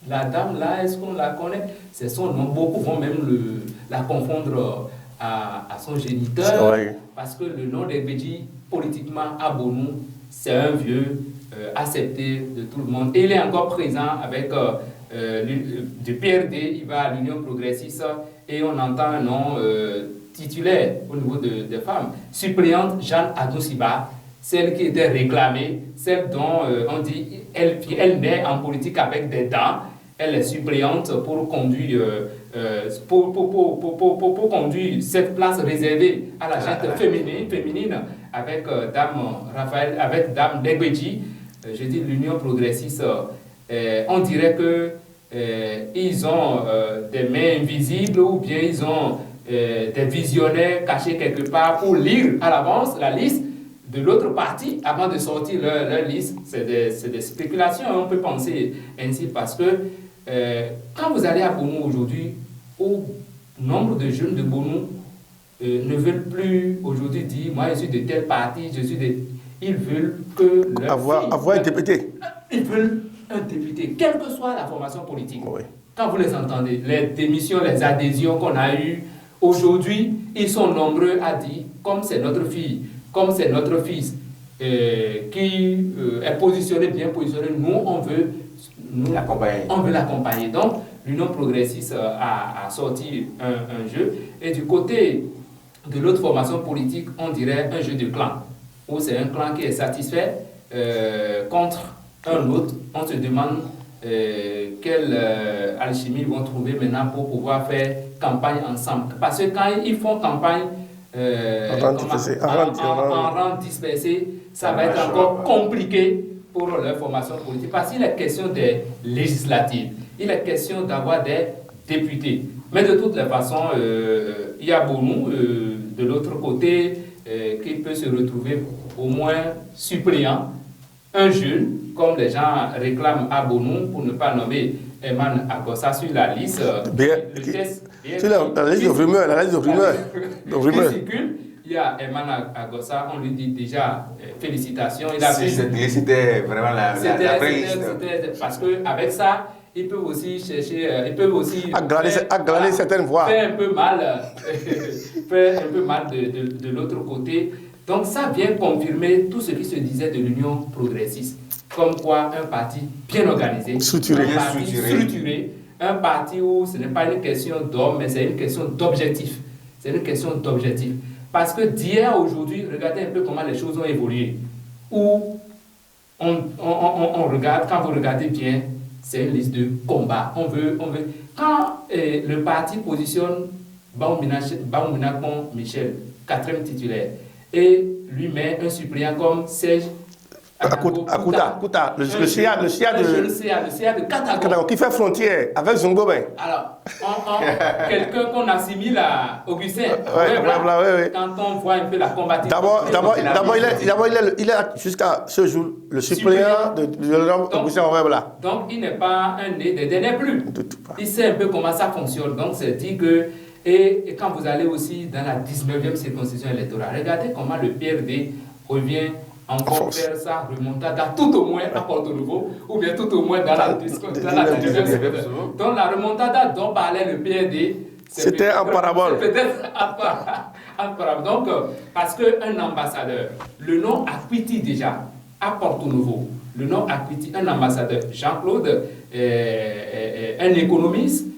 [SPEAKER 2] la dame là, est-ce qu'on la connaît? C'est son nom. Beaucoup vont même la confondre à son géniteur.
[SPEAKER 3] Oui.
[SPEAKER 2] Parce que le nom Degbeji, politiquement à Bonou, c'est un vieux accepté de tout le monde. Et il est encore présent avec du PRD, il va à l'Union progressiste et on entend un nom titulaire au niveau des femmes. Suppléante Jeanne Adousiba, celle qui était réclamée, celle dont on dit elle naît en politique avec des dents. Elle est suppléante pour conduire, pour conduire cette place réservée à la gente féminine avec Dame Degbeji. Je dis l'Union progressiste. On dirait que ils ont des mains invisibles ou bien ils ont des visionnaires cachés quelque part pour lire à l'avance la liste de l'autre parti avant de sortir leur liste. C'est des spéculations, on peut penser ainsi, parce que quand vous allez à Bonou aujourd'hui, au nombre de jeunes de Bonou ne veulent plus aujourd'hui dire moi je suis de tel parti, ils veulent que
[SPEAKER 3] avoir un député.
[SPEAKER 2] Ils veulent un député, quelle que soit la formation politique.
[SPEAKER 3] Oui.
[SPEAKER 2] Quand vous les entendez, les démissions, les adhésions qu'on a eues, aujourd'hui, ils sont nombreux à dire, comme c'est notre fille, comme c'est notre fils, qui est positionné, bien positionné, nous, on veut l'accompagner. Donc, l'Union progressiste a sorti un jeu. Et du côté de l'autre formation politique, on dirait un jeu de clan, où c'est un clan qui est satisfait contre un autre. On se demande quelle alchimie ils vont trouver maintenant pour pouvoir faire campagne ensemble. Parce que quand ils font campagne en rang dispersé, ça va être encore compliqué pour leur formation politique. Parce qu'il est question des législatives, il est question d'avoir des députés. Mais de toutes les façons, il y a Bonou, de l'autre côté, qui peut se retrouver au moins suppléant, un jeune, comme les gens réclament à Bonou, pour ne pas nommer Eman Agossa sur la liste.
[SPEAKER 3] Sur la liste de rumeurs.
[SPEAKER 2] Il y a Eman Agossa, on lui dit déjà félicitations.
[SPEAKER 1] C'était vraiment la vraie liste.
[SPEAKER 2] Parce qu'avec ça, ils peuvent aussi chercher,
[SPEAKER 3] aggraver certaines voix.
[SPEAKER 2] Faire un peu mal de l'autre côté. Donc ça vient confirmer tout ce qui se disait de l'Union progressiste. Comme quoi un parti bien organisé, structuré, un parti où ce n'est pas une question d'homme, mais c'est une question d'objectif. C'est une question d'objectif. Parce que d'hier à aujourd'hui, regardez un peu comment les choses ont évolué. Où on regarde, quand vous regardez bien, c'est une liste de combat. On veut. Quand le parti positionne Baouminakon Michel, 4e titulaire, et lui met un suppléant comme Serge
[SPEAKER 3] Akouta, le CIA
[SPEAKER 2] de Katago,
[SPEAKER 3] qui fait frontière avec Zongobin.
[SPEAKER 2] Alors, quelqu'un qu'on assimile à Augustin.
[SPEAKER 3] Oui.
[SPEAKER 2] Quand on voit un peu la combativité.
[SPEAKER 3] D'abord, il est jusqu'à ce jour le suppléant de l'homme Augustin Webla.
[SPEAKER 2] Donc, il n'est pas un né des derniers plus. Il sait un peu comment ça fonctionne. Donc, c'est dit que. Et quand vous allez aussi dans la 19e circonscription électorale, regardez comment le PRD revient encore faire sa remontada, tout au moins à Porto-Nouveau, ou bien tout au moins dans la 19e circonscription. Donc la remontada dont parlait le PRD,
[SPEAKER 3] c'était en parabole.
[SPEAKER 2] C'est peut-être en parabole. Donc, parce qu'un ambassadeur, le nom Akwiti déjà, à Porto-Nouveau, le nom Akwiti, un ambassadeur, Jean-Claude, un économiste,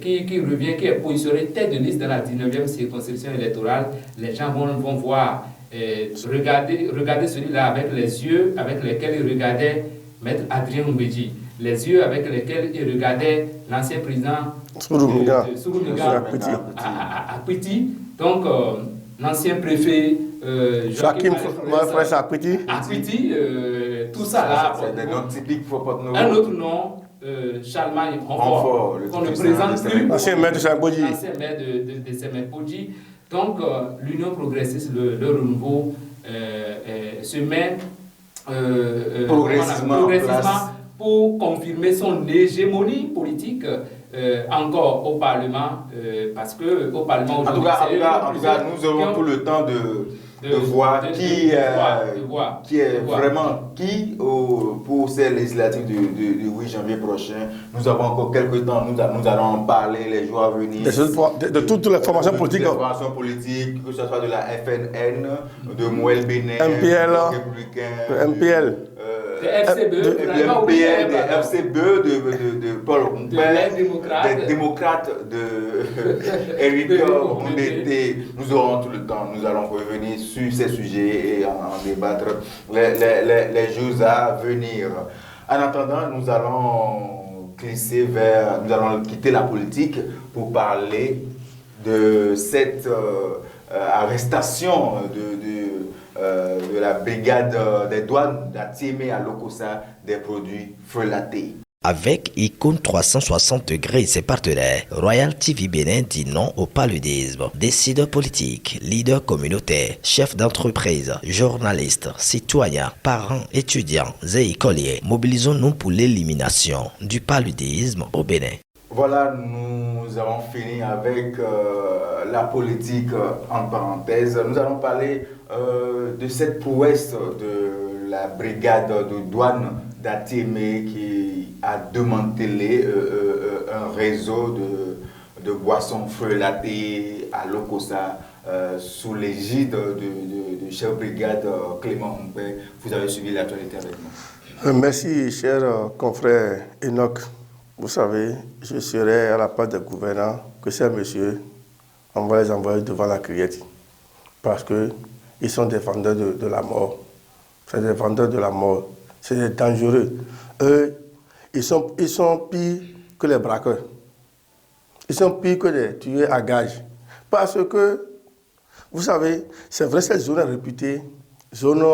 [SPEAKER 2] qui revient, qui est positionné tête de liste dans la 19e circonscription électorale, les gens vont voir, regarder celui-là avec les yeux avec lesquels il regardait Maître Adrien Mbedji, les yeux avec lesquels il regardait l'ancien président Souroumiga Akwiti, donc l'ancien préfet
[SPEAKER 3] Joachim Akwiti,
[SPEAKER 2] tout ça là.
[SPEAKER 1] C'est des noms typiques pour Porto-Nouveau.
[SPEAKER 2] Un autre nom, Charlemagne Renfort, qu'on ne présente plus.
[SPEAKER 3] L'ancien maire de Saint-Bodji.
[SPEAKER 2] L'ancien maire de Saint-Bodji. Donc, l'Union progressiste, le renouveau, se met progressivement pour confirmer son hégémonie politique encore au Parlement, parce qu'au Parlement aujourd'hui...
[SPEAKER 1] En tout cas, nous aurons tout le temps de voir qui est vraiment qui pour ces législatives du 8 janvier prochain. Nous avons encore quelques temps, nous allons en parler les jours à venir.
[SPEAKER 3] De toutes les formations politiques.
[SPEAKER 1] Les formations politiques, que ce soit de la FNN, de Mouel Bénin,
[SPEAKER 3] MPL,
[SPEAKER 1] MPL,
[SPEAKER 2] de FCBE,
[SPEAKER 1] de FCBE, de Paul Rompin, des démocrates de Eric Ondete. Nous aurons tout le temps, nous allons revenir sur ces sujets et en débattre les jours à venir. En attendant, nous allons quitter la politique pour parler de cette arrestation de la brigade des douanes d'Atiémé à Lokossa des produits frelatés.
[SPEAKER 5] Avec Icône 360 degrés et ses partenaires, Royal TV Bénin dit non au paludisme. Décideurs politiques, leaders communautaires, chefs d'entreprise, journalistes, citoyens, parents, étudiants et écoliers, mobilisons-nous pour l'élimination du paludisme au Bénin.
[SPEAKER 1] Voilà, nous avons fini avec la politique en parenthèse. Nous allons parler de cette prouesse de la brigade de douane d'Atiémé qui a démantelé un réseau de boissons frelatées à Lokossa sous l'égide de chef brigade Clément Humpé. Vous avez suivi l'actualité avec nous.
[SPEAKER 3] Merci, cher confrère Enoch. Vous savez, je serai à la place des gouvernants que ces messieurs, on va les envoyer devant la criette. Parce qu'ils sont des vendeurs de la mort. C'est des vendeurs de la mort. C'est dangereux. Eux, ils sont pires que les braqueurs. Ils sont pires que les tueurs à gages. Parce que, vous savez, c'est vrai, cette zone est réputée, zone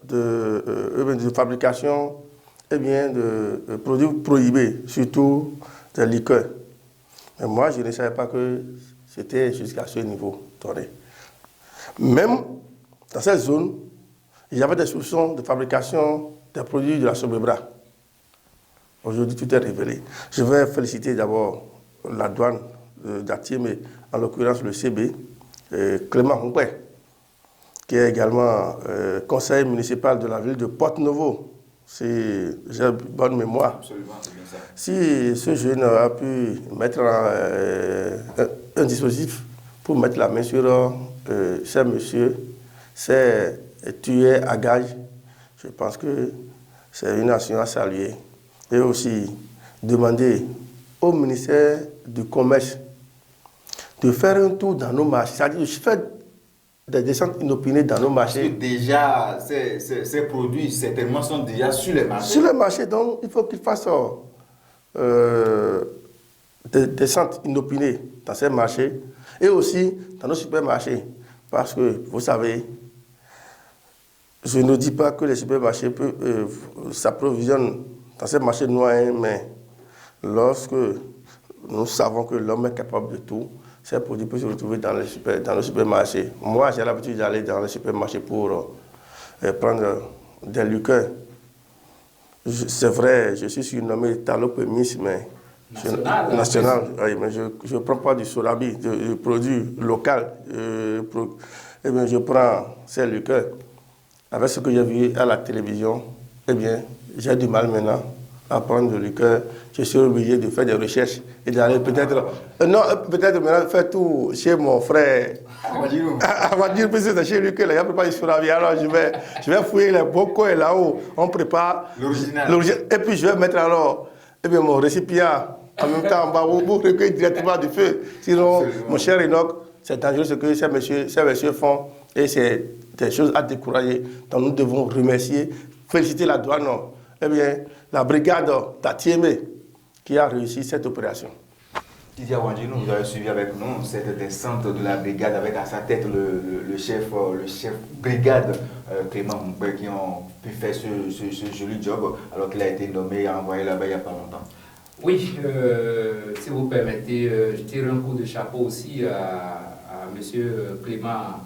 [SPEAKER 3] de fabrication, eh bien, de produits prohibés, surtout des liqueurs. Mais moi, je ne savais pas que c'était jusqu'à ce niveau. Même dans cette zone, il y avait des soupçons de fabrication des produits de la Sobebra. Aujourd'hui, tout est révélé. Je vais féliciter d'abord la douane d'Atiémé, en l'occurrence le CB, Clément Humpé, qui est également conseiller municipal de la ville de Porte-Novo. J'ai bonne mémoire.
[SPEAKER 1] Absolument, c'est bien ça.
[SPEAKER 3] Si ce jeune a pu mettre un dispositif pour mettre la main sur ces messieurs, ces tueurs à gages, je pense que c'est une action à saluer. Et aussi demander au ministère du Commerce de faire un tour dans nos marchés, c'est-à-dire de faire des descentes inopinées dans nos marchés.
[SPEAKER 1] Parce que déjà, ces produits, certainement, sont déjà sur les marchés.
[SPEAKER 3] Sur les marchés, donc, il faut qu'ils fassent des descentes inopinées dans ces marchés et aussi dans nos supermarchés. Parce que, vous savez, je ne dis pas que les supermarchés s'approvisionnent dans ces marchés noirs, mais lorsque nous savons que l'homme est capable de tout, ces produits peuvent se retrouver dans le supermarché. Moi, j'ai l'habitude d'aller dans le supermarché pour prendre des liqueurs. C'est vrai, je suis surnommé Talopemis, mais national. Oui, mais je ne prends pas du Solabi, du produit local. Eh bien, je prends ces liqueurs. Avec ce que j'ai vu à la télévision, eh bien, j'ai du mal maintenant à prendre de liqueur. Je suis obligé de faire des recherches et d'aller peut-être... peut-être maintenant faire tout chez mon frère. On va dire que c'est chez lui que les gens préparent du Solabi. Alors je vais fouiller les bocaux et là-haut, on prépare l'original. Et puis je vais mettre alors mon récipient en même temps en bas pour recueillir directement du feu. Sinon, mon cher Enoch, c'est dangereux ce que ces messieurs font et c'est des choses à décourager. Donc nous devons remercier, féliciter la douane, eh bien, la brigade d'Atiémé qui a réussi cette opération.
[SPEAKER 1] Didier Wandjinou, vous avez suivi avec nous cette descente de la brigade avec à sa tête le chef brigade Clément Humpé qui ont pu faire ce joli job alors qu'il a été nommé et envoyé là-bas il n'y a pas longtemps.
[SPEAKER 2] Oui, si vous permettez, je tire un coup de chapeau aussi à M. Clément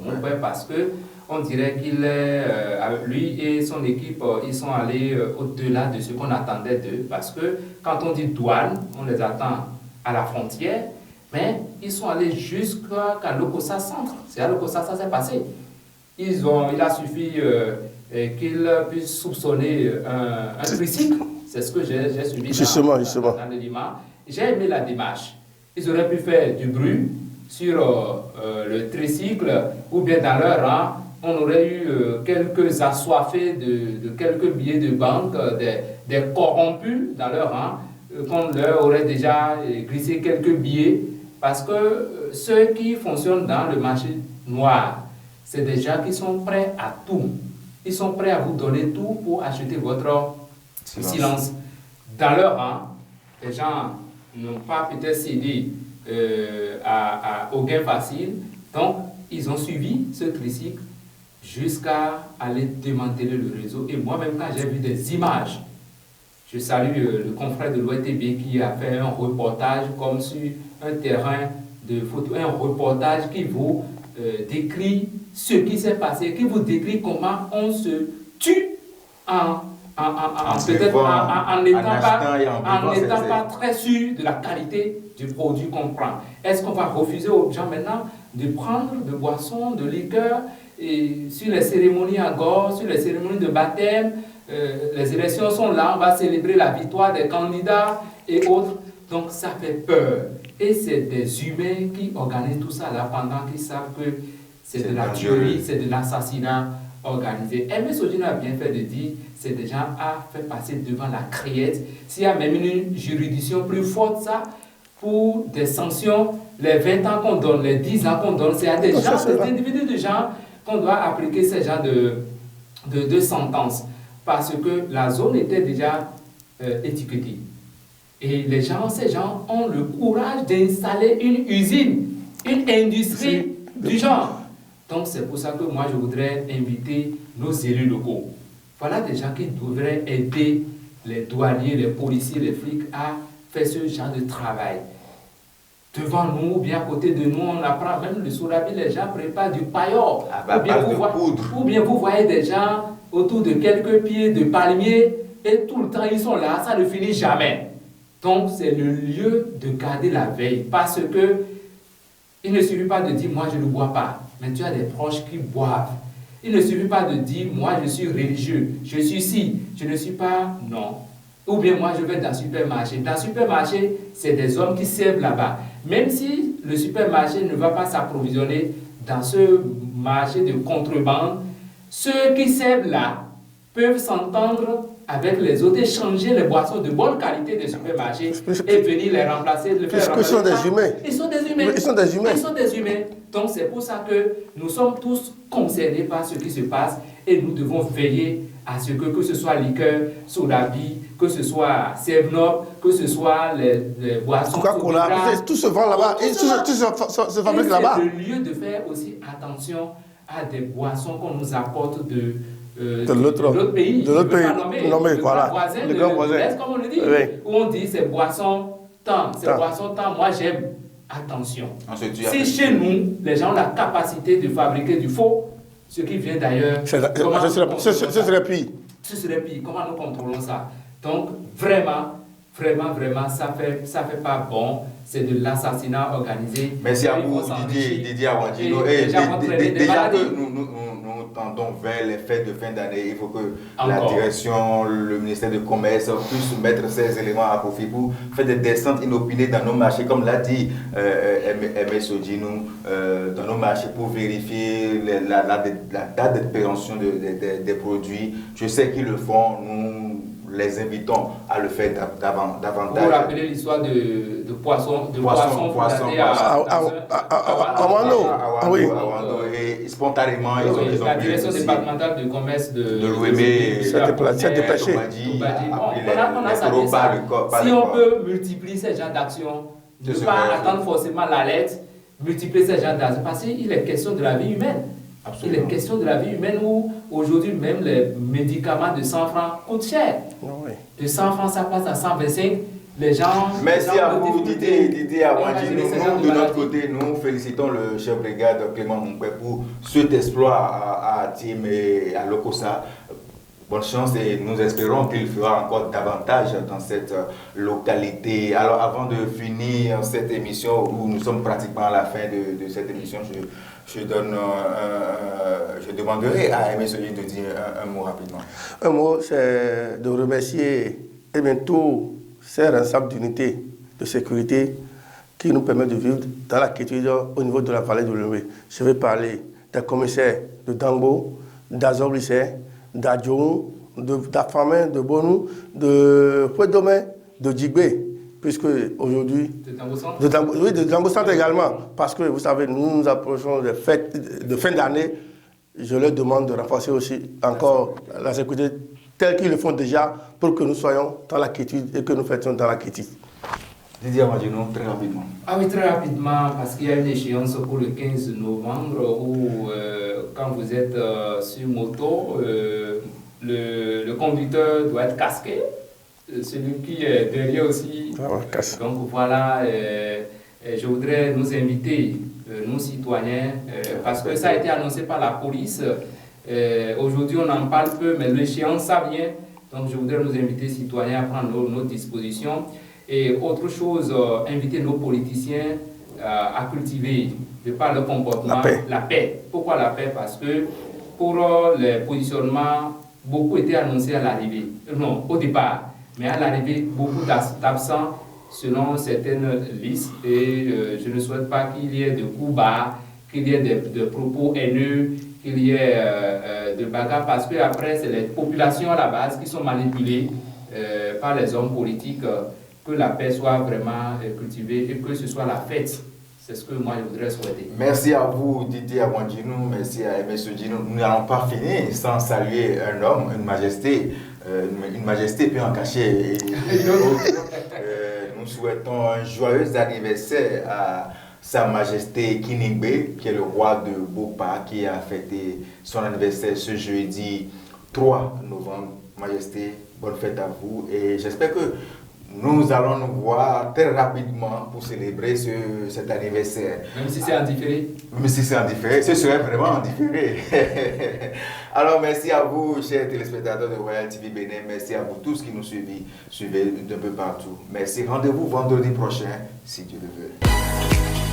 [SPEAKER 2] Humpé parce que on dirait qu'il est, lui et son équipe, ils sont allés au-delà de ce qu'on attendait d'eux parce que quand on dit douane, on les attend à la frontière, mais ils sont allés jusqu'à Lokossa Centre. C'est à Lokossa ça s'est passé. Il a suffi qu'ils puissent soupçonner un tricycle. C'est ce que j'ai suivi dans le Lima. J'ai aimé la démarche. Ils auraient pu faire du bruit sur le tricycle ou bien dans leur rang. On aurait eu quelques assoiffés de quelques billets de banque, des corrompus dans leur rang, qu'on leur aurait déjà glissé quelques billets. Parce que ceux qui fonctionnent dans le marché noir, c'est des gens qui sont prêts à tout. Ils sont prêts à vous donner tout pour acheter votre silence. Dans leur rang, les gens n'ont pas peut-être cédé au gain facile. Donc, ils ont suivi ce tricycle jusqu'à aller démanteler le réseau. Et moi-même, quand j'ai vu des images Je salue le confrère de l'OETB qui a fait un reportage comme sur un terrain de photo, un reportage qui vous décrit ce qui s'est passé, qui vous décrit comment on se tue en n'étant pas très sûr de la qualité du produit qu'on prend. Est-ce qu'on va refuser aux gens maintenant de prendre de boissons, de liqueurs, et sur les cérémonies à Gorée, sur les cérémonies de baptême, les élections sont là, on va célébrer la victoire des candidats et autres. Donc ça fait peur. Et c'est des humains qui organisent tout ça là pendant qu'ils savent que c'est de la tuerie, c'est de l'assassinat organisé. Aimé Sojino a bien fait de dire c'est déjà à faire passer devant la criette. S'il y a même une juridiction plus forte, ça, pour des sanctions, les 20 ans qu'on donne, les 10 ans qu'on donne, c'est à des gens, des individus de gens qu'on doit appliquer ces genres de sentences. Parce que la zone était déjà étiquetée. Et ces gens ont le courage d'installer une usine, une industrie du genre. Donc c'est pour ça que moi je voudrais inviter nos élus locaux. Voilà des gens qui devraient aider les douaniers, les policiers, les flics à faire ce genre de travail. Devant nous, bien à côté de nous, on apprend même le sourabi, les gens préparent du paillot. Ou bien vous voyez des gens autour de quelques pieds de palmiers et tout le temps ils sont là, ça ne finit jamais. Donc c'est le lieu de garder la veille parce que il ne suffit pas de dire moi je ne bois pas, mais tu as des proches qui boivent. Il ne suffit pas de dire moi je suis religieux, je suis ci, je ne suis pas, non. Ou bien moi je vais dans le supermarché. Dans le supermarché, c'est des hommes qui servent là-bas. Même si le supermarché ne va pas s'approvisionner dans ce marché de contrebande, ceux qui servent là peuvent s'entendre avec les autres, échanger les boissons de bonne qualité des supermarchés et venir les remplacer, les faire remplacer.
[SPEAKER 3] Ils sont des humains.
[SPEAKER 2] Ils sont des humains.
[SPEAKER 3] Ils sont des humains.
[SPEAKER 2] Ils sont des humains. Donc c'est pour ça que nous sommes tous concernés par ce qui se passe et nous devons veiller à ce que ce soit liqueur, sodabi, que ce soit Sevenop, que ce soit les boissons.
[SPEAKER 3] Coca-Cola, tout se vend là-bas, tout se fabrique là-bas.
[SPEAKER 2] C'est le lieu de faire aussi attention à des boissons qu'on nous apporte de l'autre pays.
[SPEAKER 3] De l'autre pays. Voilà.
[SPEAKER 2] Le grand voisin. Comme on le dit. Oui. Où on dit c'est boisson tant, c'est boisson tant. Moi j'aime. Attention. Si chez nous, les gens ont la capacité de fabriquer du faux, ce qui vient d'ailleurs.
[SPEAKER 3] Ce serait pire.
[SPEAKER 2] Ce serait pire. Comment nous contrôlons ça? Donc vraiment, ça fait pas bon. C'est de l'assassinat organisé.
[SPEAKER 1] Merci à vous, Didier Awandino. Déjà que nous tendons vers les fêtes de fin d'année, il faut que la direction, le ministère du Commerce puissent mettre ces éléments à profit pour faire des descentes inopinées dans nos marchés, comme l'a dit Aimé Sojino, dans nos marchés pour vérifier la date d'expérience des produits. Je sais qu'ils le font. Nous les invitons à le faire davantage.
[SPEAKER 2] Vous rappelez l'histoire de poisson
[SPEAKER 3] à Wando. Oui.
[SPEAKER 1] Et spontanément, ils ont
[SPEAKER 2] la direction départementale de commerce de
[SPEAKER 3] l'OEB s'est dépêchée.
[SPEAKER 2] Si on peut multiplier ces genres d'actions, ne pas attendre forcément l'alerte, multiplier ces genres d'actions, parce qu'il est question de la vie humaine. Absolument. Il est question de la vie humaine où aujourd'hui même les médicaments de 100 francs coûtent cher. Oui. De 100 francs ça passe à 125. Les gens.
[SPEAKER 1] Merci à vous Didier Awandino. Nous de notre côté, nous félicitons le chef brigade Clément Mompé pour cet exploit à Tim et à Lokossa. Bonne chance et nous espérons qu'il fera encore davantage dans cette localité. Alors avant de finir cette émission où nous sommes pratiquement à la fin de cette émission, je demanderai à Aimé Sojino de dire un mot rapidement.
[SPEAKER 3] Un mot, c'est de remercier tous ces responsables d'unité de sécurité qui nous permettent de vivre dans la quiétude au niveau de la vallée de l'Ombé. Je vais parler des commissaires de Dango, d'Azoblisset, d'Adjoum, d'Afamé, de Bonou, de Fouedomé, de Djigbe, puisque aujourd'hui... De Dango Centre également, parce que vous savez, nous approchons des fêtes de fin d'année. Je leur demande de renforcer aussi encore la sécurité telle qu'ils le font déjà pour que nous soyons dans la quiétude et que nous fêtions dans la quiétude.
[SPEAKER 1] Didier Awandino, très rapidement.
[SPEAKER 2] Ah oui, très rapidement, parce qu'il y a une échéance pour le 15 novembre où, quand vous êtes sur moto, le conducteur doit être casqué. celui qui est derrière aussi. Donc voilà, je voudrais nous inviter, nous citoyens, parce que ça a été annoncé par la police. Aujourd'hui, on en parle peu, mais l'échéance, ça vient. Donc je voudrais nous inviter, citoyens, à prendre nos dispositions. Et autre chose, inviter nos politiciens à cultiver, de par leur comportement, la paix. Pourquoi la paix? Parce que pour les positionnements, beaucoup étaient annoncés à l'arrivée. Non, au départ. Mais à l'arrivée, beaucoup d'absents selon certaines listes. Et je ne souhaite pas qu'il y ait de coups bas, qu'il y ait de propos haineux, qu'il y ait de bagarres. Parce qu'après, c'est les populations à la base qui sont manipulées par les hommes politiques. Que la paix soit vraiment cultivée et que ce soit la fête. C'est ce que moi je voudrais souhaiter.
[SPEAKER 1] Merci à vous Didier Abouandjinou, merci à M. Djinou. Nous n'allons pas finir sans saluer un homme, une majesté peut en cacher. Nous souhaitons un joyeux anniversaire à Sa Majesté Kinigbe, qui est le roi de Bopa, qui a fêté son anniversaire ce jeudi 3 novembre. Majesté, bonne fête à vous et j'espère que nous allons nous voir très rapidement pour célébrer cet anniversaire.
[SPEAKER 2] Même si c'est en différé.
[SPEAKER 1] Même si c'est en différé, ce serait vraiment en différé. Alors merci à vous, chers téléspectateurs de Royal TV Bénin. Merci à vous tous qui nous suivez d'un peu partout. Merci. Rendez-vous vendredi prochain, si Dieu le veut.